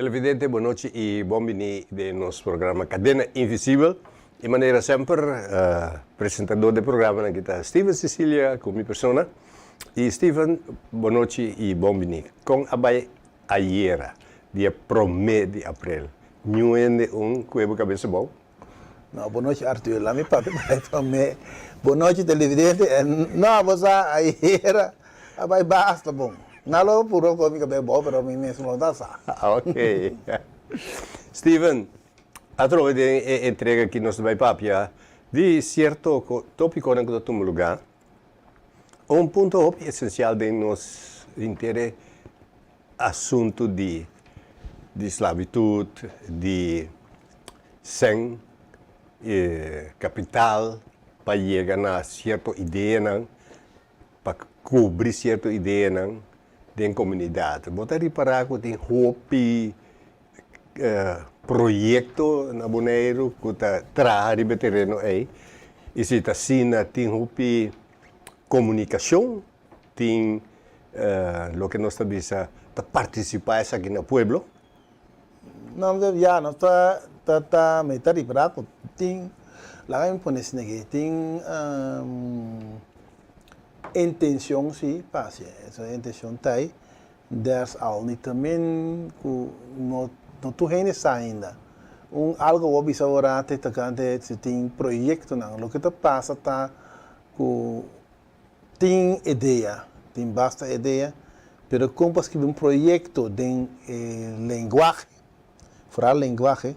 Televidente, boa noite e bem-vindo de nosso programa Cadena Invisível. De maneira sempre, apresentador do programa aqui está Steven Cecília, com minha persona. E Steven, boa noite e bem-vindo. Com a Baia Aiera, dia 1 de abril. Não é cuebo cabeça bom? Não, boa noite, Arthur. Lá me papai para mim. Boa noite, televidente. Não, você Aiera, a Baia basta bom. Não, por o comigo bem bom, para mim mesmo não dá só. Ok. Steven, a trova de entrega que nós vai papia de certo tópico que tu lugar. Ponto essencial de nos interesse assunto de esclavitud, de sem capital para chegar a certa ideia, para cobrir certa ideia da comunidade. Botar reparar que tem hobby, projeto na Bonaire que está trazendo o terreno aí. E se está assim, tem hobby comunicação, tem o que nós estamos a participar aqui no pueblo. Não, já, não está metade para cá. Tem, lá me põe assim aqui, tem intenção sim, passe. Essa intenção está aí. There's algo também que não tu ainda ainda. Algo que você ora até tocante se tem projeto não, o que te passa tá que tem ideia, tem basta ideia, pero como escrever projeto de linguagem, fora linguagem,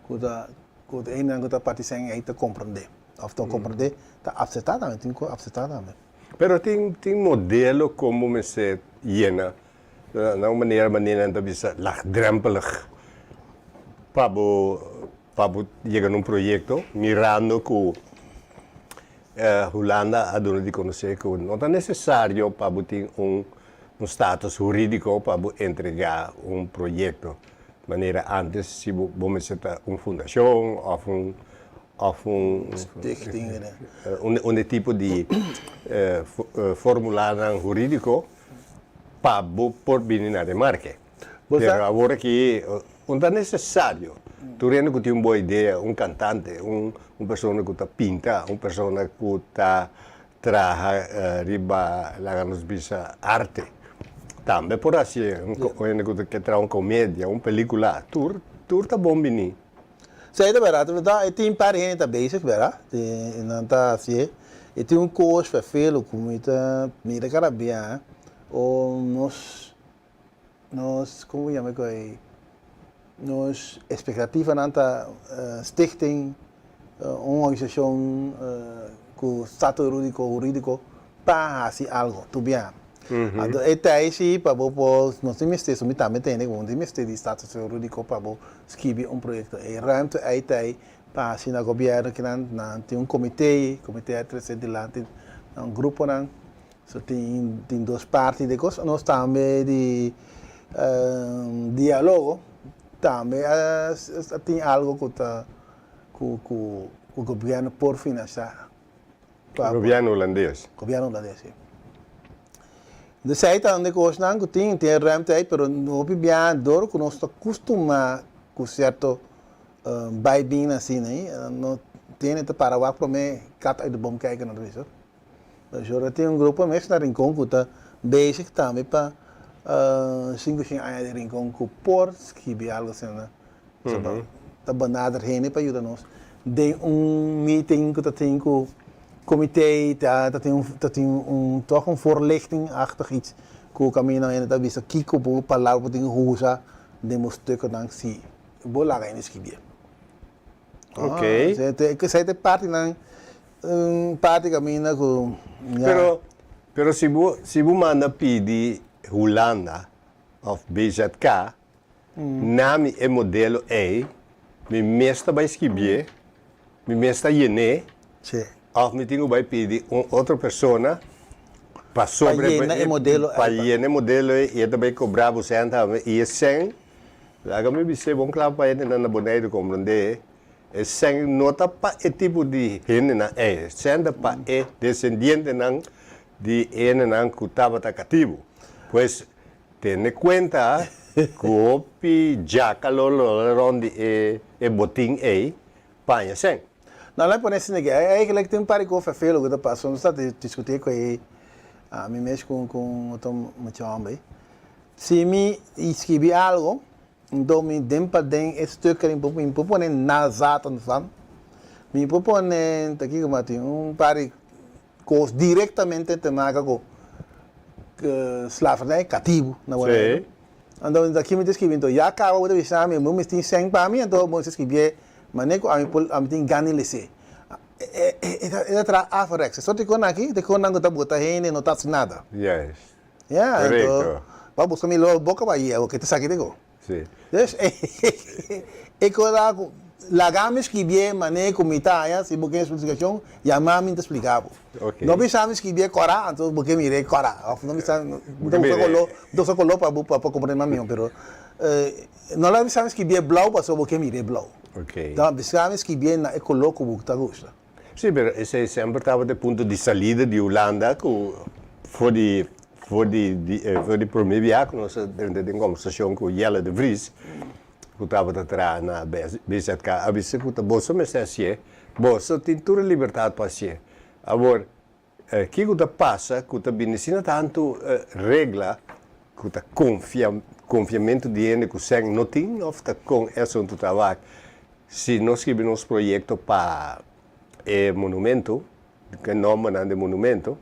que ainda não tá participando aí te compreender, ou te compreender, tá aceitar tem que aceitar também. Pero tem modelo como me se llena, na maneira de bisa laagdrempelig para chegar num projeto, mirando que Holanda a dona de conhecer que não é necessário para ter status jurídico para entregar projeto. De maneira antes, se você tem fundação ou tipo de formulário jurídico para por vir na marca. Mas agora que não é necessário. Tu tens que ter uma boa ideia, cantante, uma pessoa que pinta, uma pessoa que trabalha arte. Também por assim, que trabalha comédia, película, tu está bom venir. Sei da verdade, tem para gente basic, verdade? Não está assim. E tem curso para fazer, como está mira carabia, ou nós como chama que nos expectativa nanta stichting organização com status jurídico para fazer algo, tu bem. Então, é isso para nós temos que ter também tem que temos que ter status jurídico para escrever projeto. E realmente aí para assim na governo que não tem comitê de lá tem grupo não, só tem duas partes de coisa, nós também de diálogo também tem algo que o governo por financiar. O governo holandês. Governo holandês, sim. Dus zij dan de koos na tem ruimte aí, pero no bem dor que nós está acostumado com certo bem assim, né? Não tem até para o para mim cata aí do bom que não é isso. Eu tenho grupo mesmo na Rincon que está basic também para 5 anos de Rincon que por escrever algo assim, né? Tá banada rene para ajudar nós. De meeting que tem com comitê, dat tem toch voorlichting-achtig iets. Que caminho ainda está visto aqui que o palavra tem rusa demos stukken dan si bola ainda escrevia. Ok. Que sai de parte nan parte caminho com. Pero se você manda pedir Holanda of BZK, nome e modelo me mesta vai escrever, me mesta llene. Sim. Of me tenho vai pedir outra pessoa para sobre para modelo e também cobrar você e sem lá me disse bom claro para ele na Bonaire compreender sem nota para e tipo de gente na sendo para descendente não de ene não que estava cativo pues ten conta Kopi, jakalolo, rondi e boting panha sem. Não, lá por esse negócio, eigenlijk tem um par de coisas vervelho que passou, não está discutir com ele, a mim mesmo com o Tom Machombe. Se me escrever algo, então me dem para den stukken me propõe na zata no fan, me propõe aqui como tem um par de coisas diretamente temática com slavernij, cativo, na verdade. Então daqui me descrevi, então já acabou de avisar me tem 100 para mim, então vou escrever. Mas nem a mim tem ganho lesse. É tra afrex. Só te conta aqui, te conta que tá botando rende, não tá sem nada. Yes. Yeah, Correcto. então, vai buscar melhor boca vai ir, o que te saque de go. Sim. E quando la gama escrever mané comita, ya, se boquei explicação, ya mami te explicava. Ok. Não pensava escrever cora, então boquei mire cora. Não pensava, não só colou para compreender mami, pero não lá pensava escrever blau, para só boquei mire blau. Ok. Então, pensava escrever na ecoloco o que tá gosta. Sim, mas esse sempre estava de ponto de saída de Holanda, que foi de primeiro viagem, nós tivemos uma conversação com Jelle de Vries, que estava atrás na BZK, a disse que você me está assim, você tem toda a liberdade para ser. Agora, o que passa, que você ensina tanto regra, que você confiamento de gente que você não tem, ou você com esse trabalho. Se nós escrevemos um projeto para o monumento, que nome é de monumento,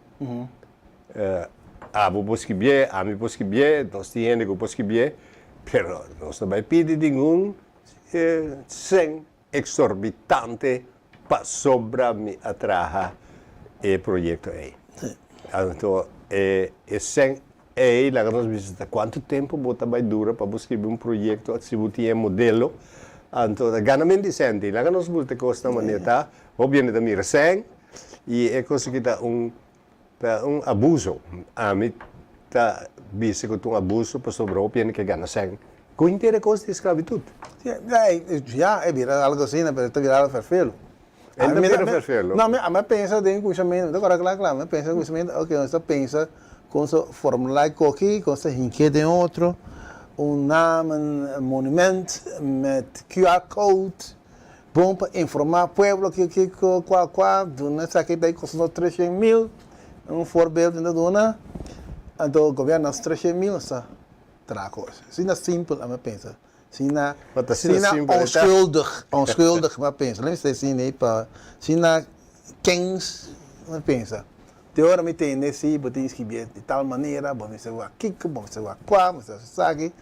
vou escrever, a mim vou escrever, nós temos que vou escrever, mas nós não vamos pedir nenhum sem exorbitante para sobra me atrair o projeto aí. Então, sem lá nós visitamos quanto tempo vai durar para escrever um projeto, se você tem um modelo. Então, ganamento decente, lá nós buscamos costa maneira, obviamente também recém, e é coisa que dá abuso. A mim tá visto que um abuso para sobre o que ganha sem. Com inteira coisa de escravidão. Já é virar algo assim, mas está virado perfeito. Ainda vira perfeito. Não, mas pensa em conhecimento, agora claro, mas pensa em conhecimento, ok, você pensa com essa formulário aqui, com essa enquete em outro. Naam, monument met QR-code, bom para informar o povo que dona saque daí custou 300 mil, voorbeeld da dona, então o governo nas 300 mil está coisa. Assim é simples, mas pensa. Assim onschuldig, mas pensa. Lembra se assim aí para, assim kings, mas pensa. Teora me tem nesse, botem escrever de tal maneira, bom você vai aqui, bom você vai cá, você sabe.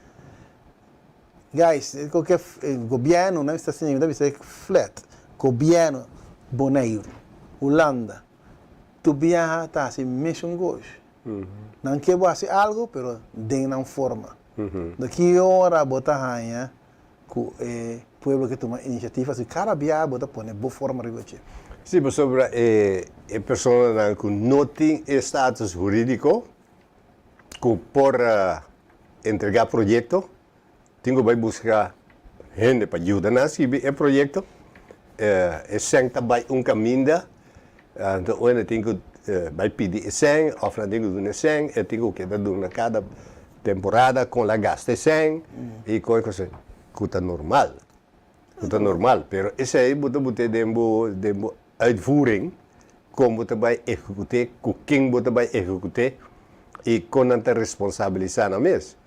Guys, qualquer governo não está assim, deve ser flat. Governo boneiro, Holanda, tu viaja tá assim mesmo gosto. Não quer fazer algo, pero de não forma. Daqui hora bota rainha, com povo que toma iniciativa, se cada viaja bota põe boa forma de Sim, mas sobre a pessoa que não tem status jurídico, que por entregar projeto, tenho que buscar gente para ajudar nesse projeto. Sem também caminho, então eu tenho que pedir sem, ou não tenho que dar sem, eu tenho que dar cada temporada com a gasta sem, e coisa que está normal. Está normal, mas esse aí você tem uitvoering, como você vai executar, com quem você vai executar, e com a responsabilidade mesmo.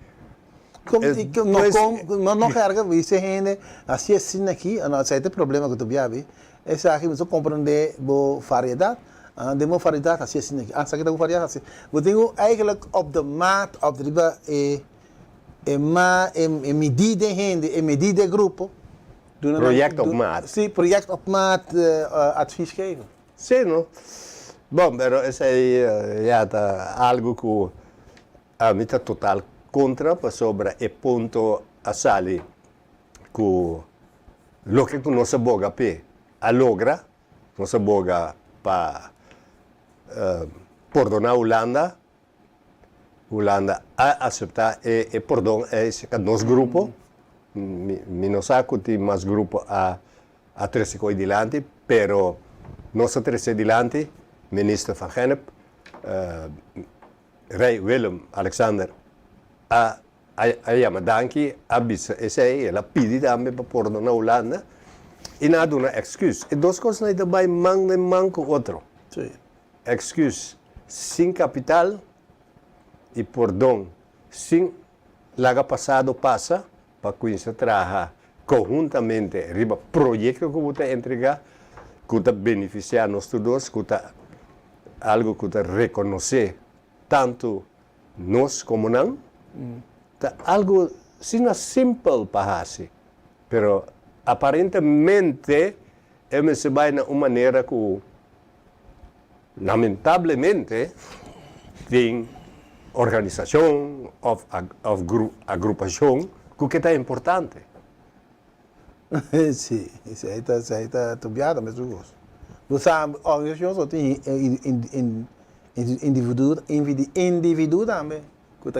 Não carga, você rende, assim aqui, não sei o problema que tu viaja, esse aqui você compreender a variedade, de variedade assim aqui, sabe que variedade assim. We tenho eigenlijk op de maat, op de riba, medida rende, medida grupo. Project op maat. Sim, project op maat advies geven. Sim, não? Bom, mas isso aí já está algo que a mim está total contra sobre o ponto a sali que o que nossa boga pe a logra nossa boga para perdonar a Holanda a aceitar e perdão esse nosso grupo não sabe que tem mais grupo a trazer com adiante, pero nossa trazer adiante ministro van Gennep Rey Willem Alexander a Aí a danki avisa, ela pede também para pôr na Holanda, e nada uma excuse. E duas coisas não também man com outro. Sim. Excuse, sem capital, e perdão, sem laga passado passa, para que se trabalha conjuntamente, riba projeto que você entregar, que você beneficiar nós todos, que você algo que você reconhecer, tanto nós como não, algo sin simple para fazer, pero aparentemente se vai de uma maneira que lamentavelmente tem organização ou agrupação que é importante. Sim, isso aí tá tubiado, mas eu gosto. Você sabe, organização só tem indivíduo também,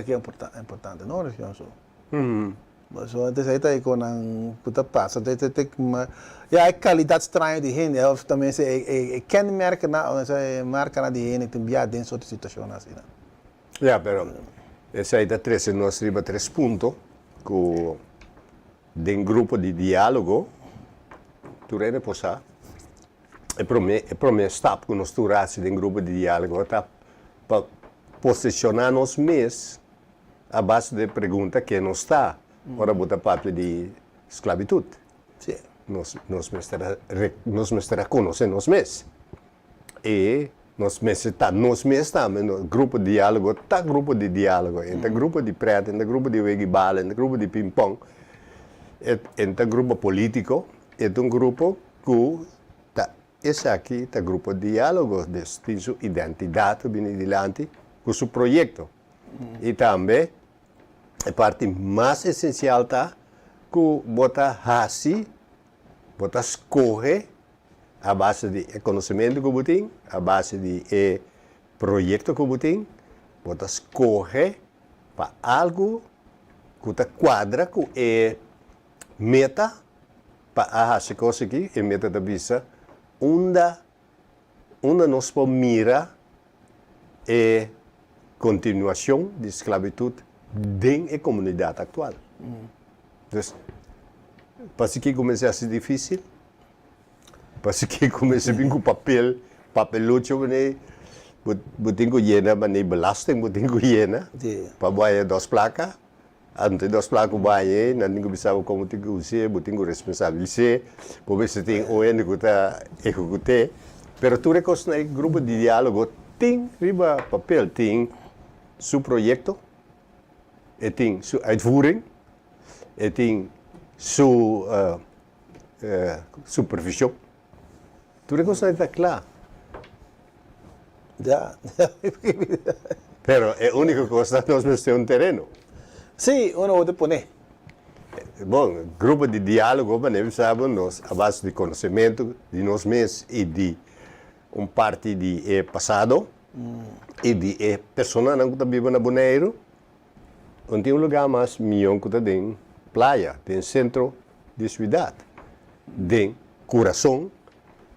que é importante, não organização só. Mas antes aí tá aí com a passa, tem uma a qualidade estranha de gente, também se quem marca marca de gente tem biado dentro de outra situação assim. Ja, pero essa aí da três nós riba 3 pontos que de grupo de diálogo tu rende posa e para mim step que nós turasi de grupo de diálogo tá para posicionar nos mesmos a base de pergunta que não está ora botar papel de esclavitud. Sim. Nós mestra conhecer nós mesmos e nós mesmos também no grupo de diálogo tá grupo de diálogo entre grupo de preto entre grupo de wegibal entre grupo de ping pong entre grupo político é grupo que tá esse aqui tá grupo de diálogo de sua identidade bem adiante com seu projeto e também a parte mais essencial tá que bota hasi bota escolhe a base de conhecimento que você tem, a base de projeto que você tem, você escolhe para algo que você quadra com meta para fazer coisa aqui, e meta da visa, onde nós podemos mirar a continuação de esclavitud dentro da comunidade atual. Então, para que comece a ser difícil, parce que comecei bem com papelucho, tem que llenar, mas nem belasting, tem que llenar, para botar 2 placas, antes 2 placas botar, não tem que saber como tem que usar, tem que responsabilizar, para ver se tem ON que está executando, mas tu reconheces no grupo de diálogo, tem riba papel, tem seu projeto, e tem sua uitvoering, e tem sua supervisão. Tu reconheces está claro. Já. Pero a única coisa nós temos terreno. Sim, uno pode poner. Bom, grupo de diálogo, mas sabe, nós, a base de conhecimento de nós mesmos e de parte de passado e de pessoas que estão vivendo na Bonaire, onde tem lugar mais milhão que tem praia, tem centro de cidade, tem coração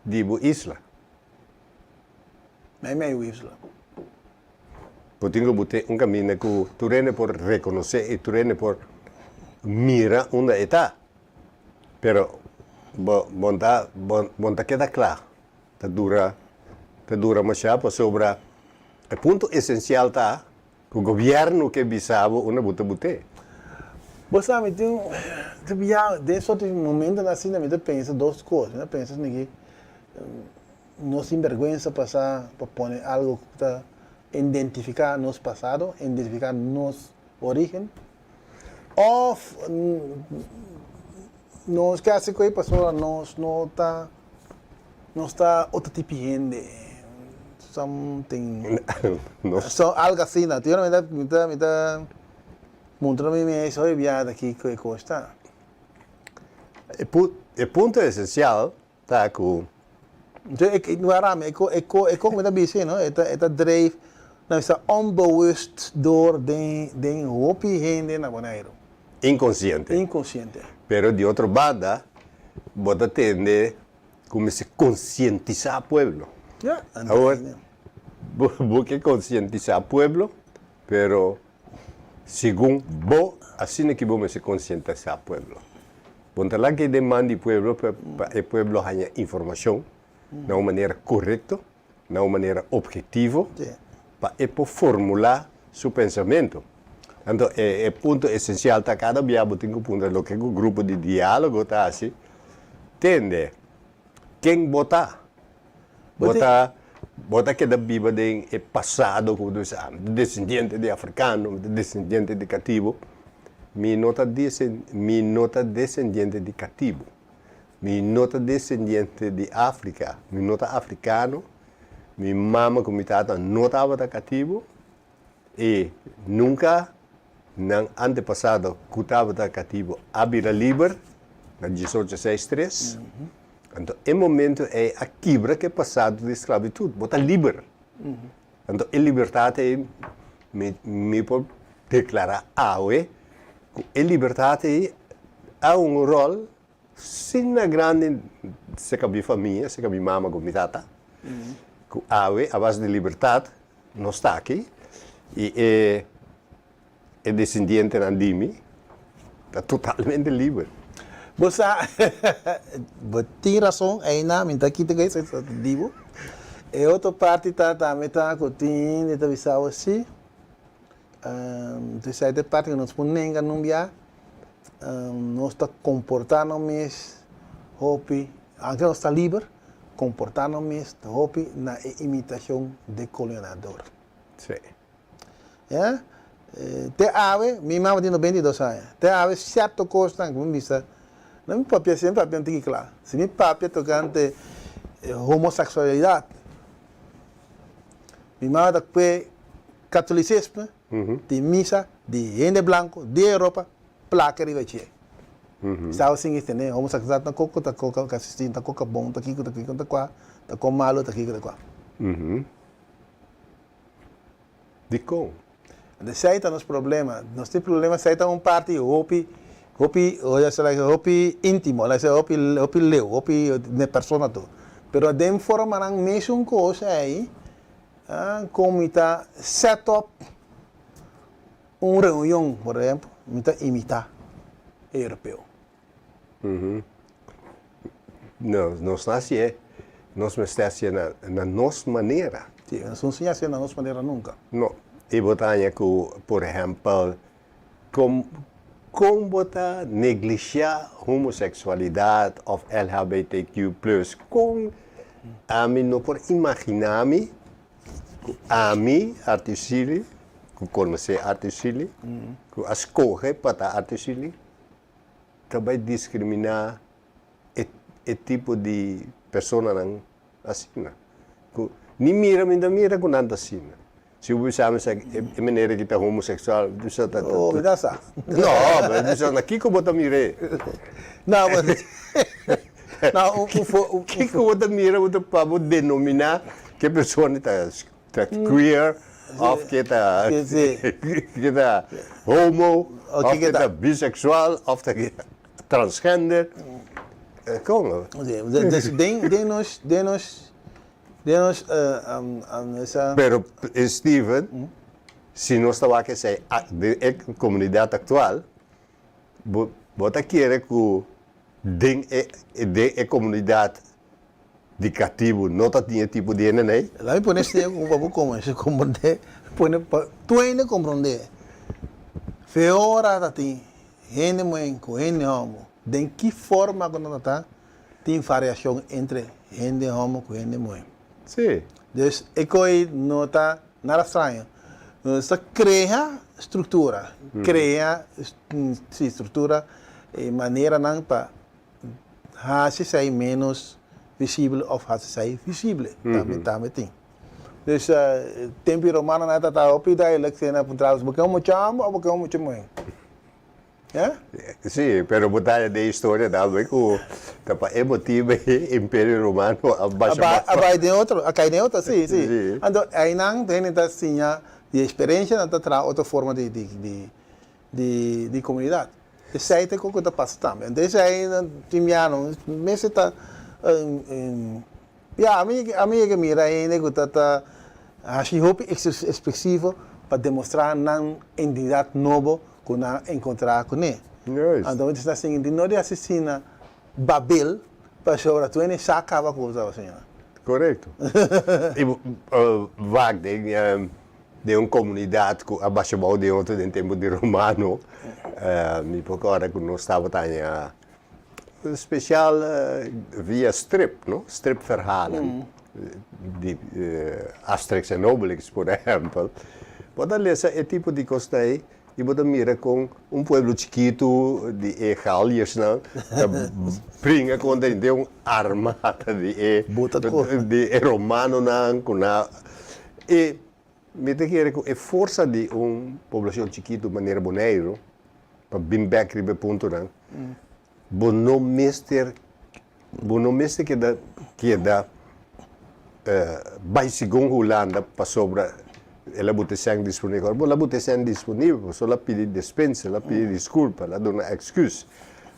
de isla. Meio isla. Porque tem um caminho que tu rende por reconhecer e tu rende por mirar onde está. Pero, bom tá queda claro. Tá dura mais sobre o ponto essencial está que o governo que bisava onde bote. Você sabe, tem desse outro momento assim, eu penso 2 coisas, né? Penso que não sem vergonha passar para pôr algo que está identificar nosso passado, identificar nossa origem, ou nós que assim que passou nós não está outro tipo de gente, something, so algo assim, não? Eu me dá mostrando-me isso aí viado aqui que custa. O ponto essencial está que é como dat bezig, no? Het drijft, nou is dat onbewust door de hoop heen naar beneden. inconsciente. Inconsciente. Pero de outra banda, você tende como se conscientizar o pueblo. Ja, Agora, você conscientizar o pueblo, pero según bo, así que vos se concientiza al pueblo. Porque la que demanda el pueblo haya información de una manera correcta, de una manera objetiva, Sí. para formular su pensamiento. Entonces, el punto esencial está cada día, tengo punto, lo que es un grupo de diálogo está así, entender quién vota. Vota que vive en el pasado, como descendiente de africano, descendiente de cativo. Mi nota descendiente de cativo. Mi nota descendiente de África. Mi nota africano. Mi mamá con mi tata no estaba de cativo. Y nunca, en el antepasado, que estaba de cativo, había libre, en 1863. Então, em momento é a quebra que é passado de esclavitud, bota livre. Então, a liberdade é me pode declarar que a liberdade há rol sem a grande se que a minha família, se que a minha mama, com minha tata. A base de liberdade não está aqui e é descendente de Andimi, está totalmente livre. Você tem razão, ainda, mas aqui tem que ser digo. E outra parte também está com tem de avisar assim. Terceira parte que nós podemos não via, nós está comportando mesmo, hopi, aunque nós está livre, comportando mesmo, hopi na imitação de colonizador. Sim. Yeah? Te ave, minha mãe tem 92 anos. Te ave certo coisa que me disse. Não me papel sempre papel tem que claro. Se me papel tocante homossexualidade, minha mãe da que catolicismo, de missa, de gente branco, de Europa, placa de vete. Estava assim isso né, homossexualidade na coco, tá coca, que assistir, tá coca bom, tá aqui, tá qua, tá com malo, tá aqui, tá qua. De como? De saída nos problemas, nós temos problemas saída parte hopi íntimo, hopi leu, hopi de persona tu. Pero de forma não mesmo coisa aí, como está set up reunião, por exemplo, está imitar europeu. Não, nós não assim, nós não estamos assim na nossa maneira. Sim, nós não estamos assim na nossa maneira nunca. Não, eu botaria que, por exemplo, como botar negligenciar homossexualidade ou LGBTQ+, com a mim não por imaginar-me, a mim, artisili, que conhecer artisili, que escolher para artisili, também discriminar o tipo de pessoa não assim. Nem mira com nada assim. Se o sabe a maneira que está homossexual, você está. Oh, me dá essa. Não, mas você aqui como eu mire. Não, mas não, o que eu mira, eu para denominar que a pessoa está queer, ou que está homo, ou que está bissexual, ou que está transgender. Como? Pero, Steven, se nós estamos aqui na comunidade atual, você quer que a comunidade de cativo não tenha tipo de neném? Lá me põe este como se compreender, tu ainda compreender. Feora da ti, gente mãe com gente homo, de que forma quando está tem variação entre gente homo com gente mãe. Sim. Dus ik não está nada estranho. Você cria estrutura, cria estrutura de maneira não para fazer menos visível ou fazer visível. Também tem. Dus tempo romano não está op da eleição na trás, porque muito chamo ou porque muito mãe. Yeah? Sim, pero botar de história da que tapa emotivo Império Romano abai de outro, acai de outro, sim. Então aí não tem assim de experiência não está outra forma de comunidade. Isso aí tem que está passando também. Então isso aí timiano, mas está a mim que mira aí né que está assim hope expressivo para demonstrar na identidade nova que nós encontrar com ele. Juist. Então, está assim, de não de assassina Babel, para chorar, tu ainda já acaba com a senhora. Correto. Vaak de uma comunidade que abaixo de outro em tempo de romano, me procura que nós estava tanya speciaal via strip, no? Stripverhalen. De Asterix en Obelix, por exemplo. Pode ler esse tipo de coisa aí e pode mirar com pueblo chiquito de Galias, não? Brinca com de uma armada de romano, não? E me te quer que a força de uma população chiquita de maneira boneiro para bem back de ponto, não? Bono mister que dá baisigong Holanda para sobra ela bote sang disponível. Ela bote sang disponível, só ela pede dispensa, ela pede desculpa, ela dá uma excuse.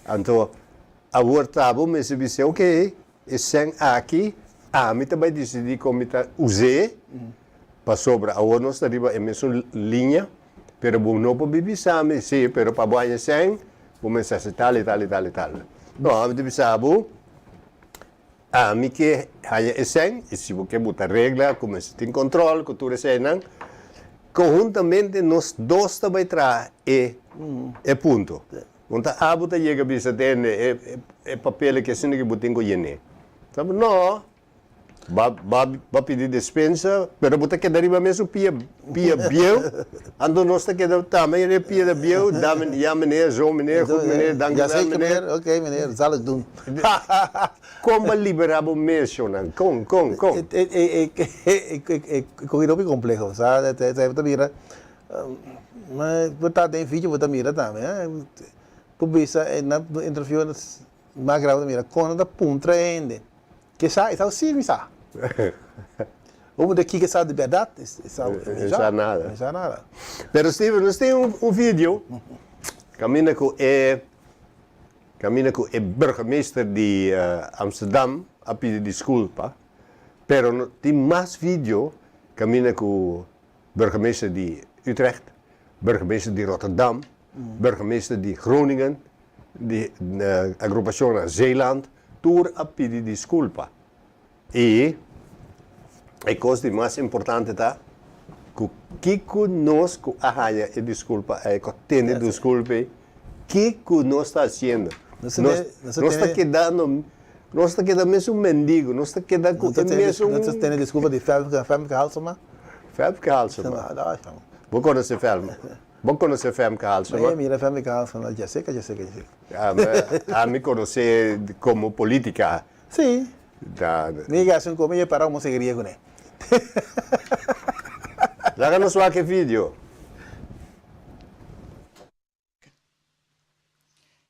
Então, a voltava, mas se disse, ok, esse sang aqui, me também decidi como está usar para sobra. Agora nós estamos em mesma linha, pero não para beber same, sim, pero para banhar sang, vamos fazer tal e tal e tal e tal. Não, me pensava, me que haya esen, e se você botar regra, como se tem controle, cultura cena, conjuntamente nós dois também traz e ponto. Então a bota chega a bisa tem é papel que assim que botem com ele. Sabe não? Vai pedir dispensa, pero bota que deriva mesmo pia biel, ando nós tá que também é pia da biel, dá ja meneer, zo meneer, goed meneer, dank Ja, u wel zeker meneer. meneer. Oké meneer, dat zal ik doen. Como liberar o mesmo, não? Com. Com hier op je complejo, sabe? Te hebben mira. Maar we tá tem vídeo, we mira também. Publica na interview mais grave mira, quando da puntra ainda. Que sai, está o sim, sabe? Vamos daqui que sabe de verdade, Não nada. Não sabe nada. Pero Steven, nós temos vídeo. Caminha com o burgemeester de Amsterdam a pedir desculpa. Pero tem mais vídeo. Caminha com o burgemeester de Utrecht, burgemeester de Rotterdam, burgemeester de Groningen, de agrupação Zeeland, tour a pedir desculpa. E a coisa mais importante é que conosco a desculpa, que tem desculpa, que nós está fazendo. Nós está quedando, nós está quedando mesmo um mendigo, nós está quedando com mesmo Nós temos desculpa de Femke Halsema. Femke Halsema. Vou conhecer Femke. Vou conhecer Femke Halsema. Nee, mira Femke Halsema, já sei. A me conhecer como política. Sim. Niga assim como eu parar uma seguiria com ele. Laga nos welke video.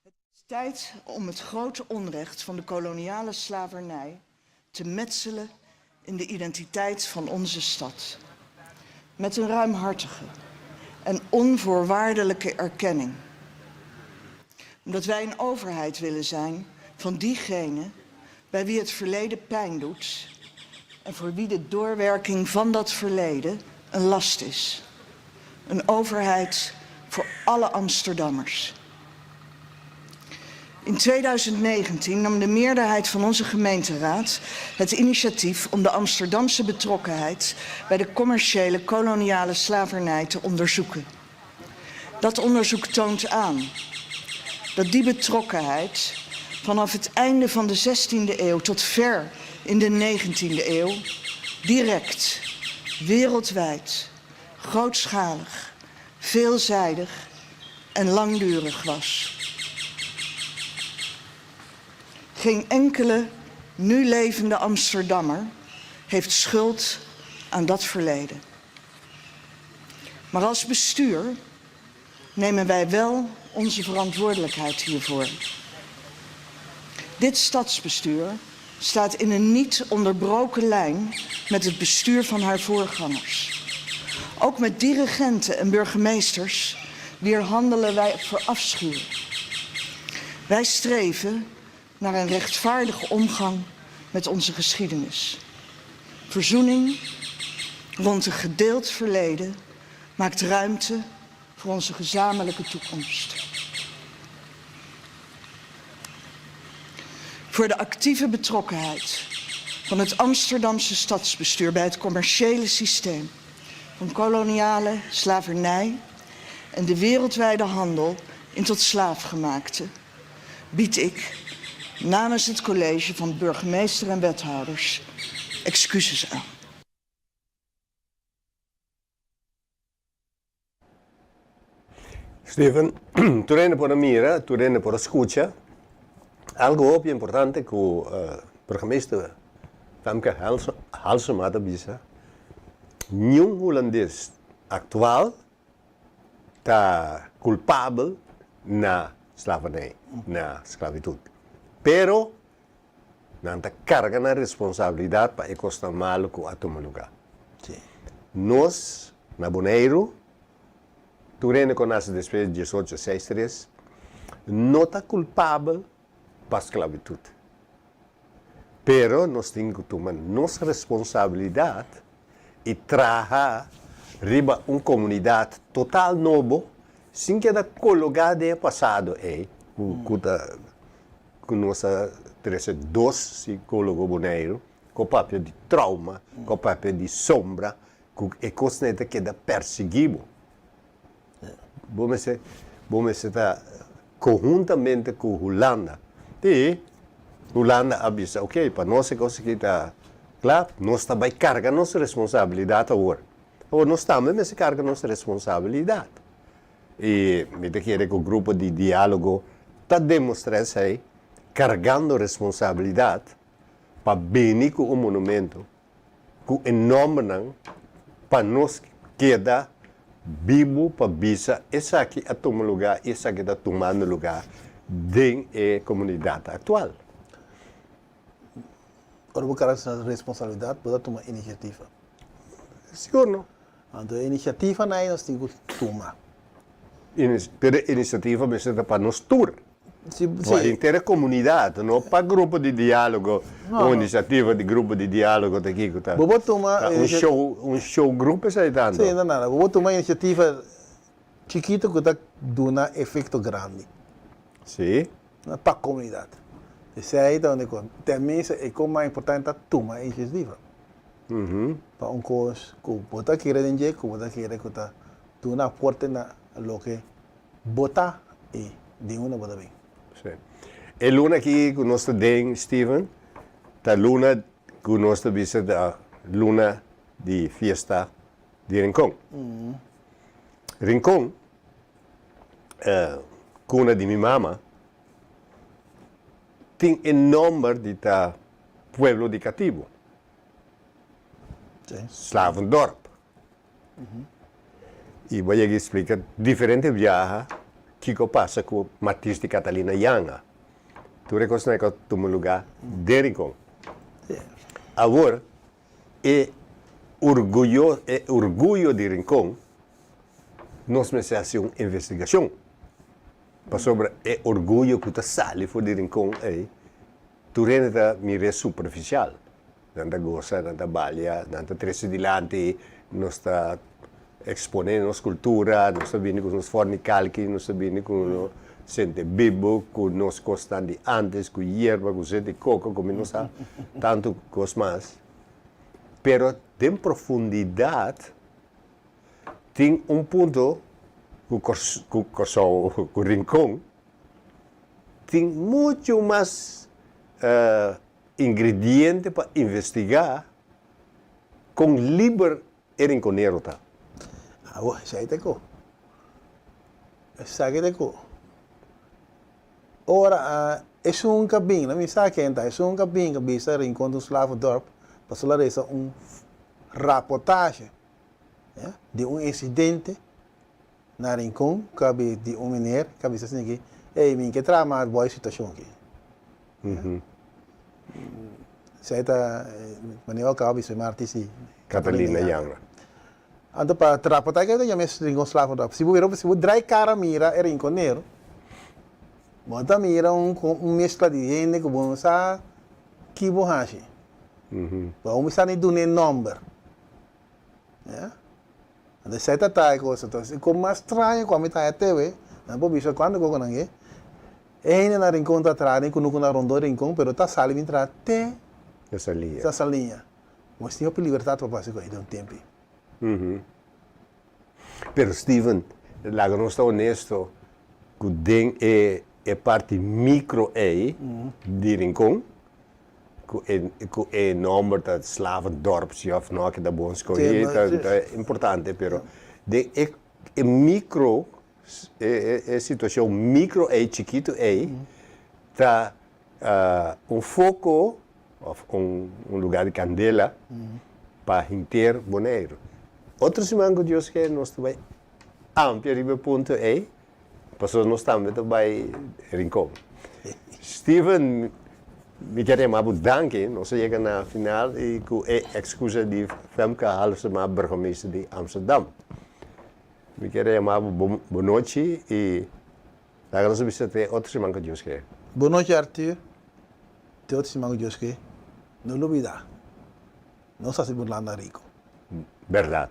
Het is tijd om het grote onrecht van de koloniale slavernij te metselen in de identiteit van onze stad. Met een ruimhartige en onvoorwaardelijke erkenning. Omdat wij een overheid willen zijn van diegenen bij wie het verleden pijn doet en voor wie de doorwerking van dat verleden een last is. Een overheid voor alle Amsterdammers. In 2019 nam de meerderheid van onze gemeenteraad het initiatief om de Amsterdamse betrokkenheid bij de commerciële koloniale slavernij te onderzoeken. Dat onderzoek toont aan dat die betrokkenheid vanaf het einde van de 16e eeuw tot ver in de 19e eeuw direct, wereldwijd, grootschalig, veelzijdig en langdurig was. Geen enkele nu levende Amsterdammer heeft schuld aan dat verleden. Maar als bestuur nemen wij wel onze verantwoordelijkheid hiervoor. Dit stadsbestuur staat in een niet onderbroken lijn met het bestuur van haar voorgangers. Ook met dirigenten en burgemeesters wier handelen wij verafschuwen. Wij streven naar een rechtvaardige omgang met onze geschiedenis. Verzoening rond een gedeeld verleden maakt ruimte voor onze gezamenlijke toekomst. Voor de actieve betrokkenheid van het Amsterdamse stadsbestuur bij het commerciële systeem van koloniale slavernij en de wereldwijde handel in tot slaafgemaakte, bied ik namens het college van burgemeester en wethouders excuses aan. Steven, tu rende por la mira, tu rende por la escucha. Algo obvio importante que burgemeester Femke Halsema bisa, nenhum holandês atual está culpável na slavernij, na esclavitud. Pero, não está carga na responsabilidade para encostar mal com a tomar lugar. Sí. Nós, na Bonaire, tu rende com as despesas de 1863, não está culpável para a esclavitud. Pero nós temos que tomar nossa responsabilidade e trazer riba uma comunidade total nova, sem que da colocada no passado com nossa dois psicólogos boneiros, com papel de trauma, com papel de sombra, e coisa que da perseguido. Vamos estar conjuntamente com a Holanda. E Holanda avisa, ok, para nós é coisa que está claro, nós também carga nossa responsabilidade agora. Ou nós também carga nossa responsabilidade. E me quero que o grupo de diálogo está demonstrando aí, carregando responsabilidade para bem com o monumento, com o nome para nós queda vivo para bisa essa aqui a tomar lugar, essa aqui está tomando lugar dentro da comunidade atual. Ora, o cara tem responsabilidade para tomar iniciativa. Seguro. Então, a iniciativa nós temos que tomar. Pero a iniciativa precisa para nós tour. Para a inteira comunidade, não para grupo de diálogo, uma iniciativa de grupo de diálogo daqui que está. Um show grupo sai dando. Sim, não. Vou tomar iniciativa chiquita que está dando efeito grande. Sim. Para a comunidade. Esse aí é onde também é como mais importante é tomar iniciativa. Para um coisa que você quer dizer, que você quer que está dando aporte na lo que botar e de uma botar bem. Sim. E luna aqui que nós temos, Steven, a luna que nós temos a luna de festa de Rincón. Rincón, cuna de minha mama, tem um nome de pueblo de cativo. Slavendorp. E vou explicar diferentes viagens que passa com Martins de Catalina Yanga. Tu reconhece que tu lugar de Rincón. Agora, orgulho de Rincón, nós precisamos uma investigação sobre o orgulho que está saindo de Rincón. Tu rende mira superficial. Nanta goza, nanta balha, nanta trece dilante, nós está exponendo nossa cultura, nós está vindo com os fornicalque, nós está vindo com sente bibo, com nós costas de antes, com hierba, com sente coco, como nós há tanto coisas mais. Pero tem profundidade, tem ponto com o Rincón, tem muito mais ingrediente para investigar com livre rinconeiro tá. Isso aí tem Isso aí tem Ora, é um caminho, não me sabe quem está, é um caminho que bisa Rincón do Slavendorp, para falar isso reportagem de incidente na Rincón, que de menino que bisa assim que, minha que trama boa situação aqui. Isso aí está, maneira que bisa Martins Catalina Yanga. Então, para trapotar que eu já me Rincón Slavendorp. Se você drai cara mira é rinconeiro, bota mira mescla de gente que vão usar que borracha. Vamos usar nem do nem number, De seta tai cosa tos. E com mais estranho com a mitad TV. Na bobi só quando go nangue. E na rincon tá trane com no na rondo rincon, pero tá sali vintra te Essa linha. essa linha. Mas tinha por liberdade para passar com ele um tempo. Pero Steven, laga não está honesto, que ding é parte micro de rincon, que é número de slavendorpje of não que da bom escolher, é importante, pero é micro, é situação micro chiquito tá foco of lugar de candela para inter boneiro. Outro semana que Deus quer nós também amplia riba ponto passou nós também vai rincon. Steven, me quer mais bedanken, nós chega na final e com excusa de Femke Halsema, burgemeester de Amsterdam. Me quer mais boa noite e lá nós vamos ter outro semana que Deus quer. Boa noite, Arthur. Te outro semana que Deus quer. Não olvidar. Não está se burlando rico. Verdade.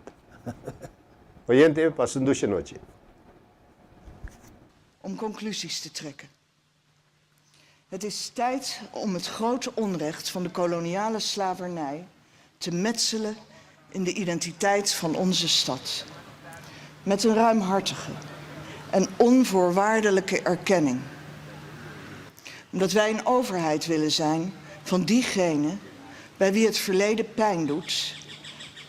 Oyente, pas een douche noche. Om conclusies te trekken. Het is tijd om het grote onrecht van de koloniale slavernij te metselen in de identiteit van onze stad. Met een ruimhartige en onvoorwaardelijke erkenning. Omdat wij een overheid willen zijn van diegenen bij wie het verleden pijn doet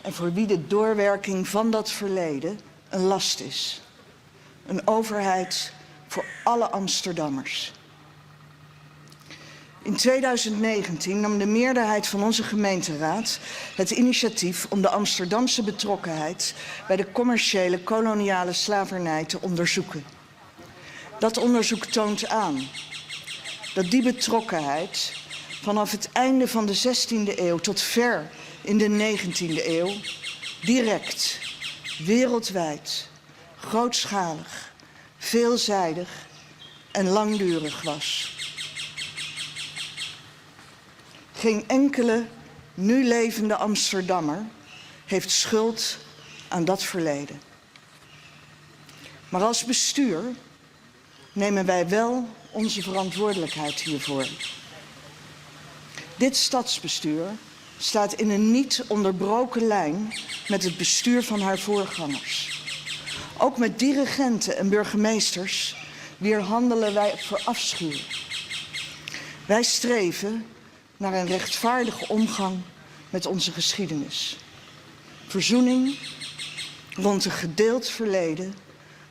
en voor wie de doorwerking van dat verleden een last is. Een overheid voor alle Amsterdammers. In 2019 nam de meerderheid van onze gemeenteraad het initiatief om de Amsterdamse betrokkenheid bij de commerciële koloniale slavernij te onderzoeken. Dat onderzoek toont aan dat die betrokkenheid vanaf het einde van de 16e eeuw tot ver in de 19e eeuw direct, wereldwijd, grootschalig, veelzijdig en langdurig was. Geen enkele nu levende Amsterdammer heeft schuld aan dat verleden. Maar als bestuur nemen wij wel onze verantwoordelijkheid hiervoor. Dit stadsbestuur staat in een niet onderbroken lijn met het bestuur van haar voorgangers. Ook met dirigenten en burgemeesters wier handelen wij verafschuwen. Wij streven naar een rechtvaardige omgang met onze geschiedenis. Verzoening rond een gedeeld verleden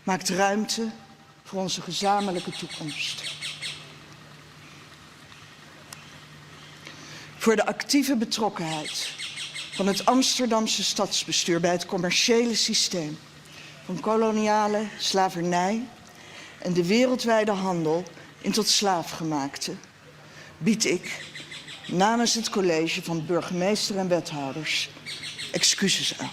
maakt ruimte voor onze gezamenlijke toekomst. Voor de actieve betrokkenheid van het Amsterdamse stadsbestuur bij het commerciële systeem van koloniale slavernij en de wereldwijde handel in tot slaafgemaakte bied ik namens het college van burgemeester en wethouders excuses aan.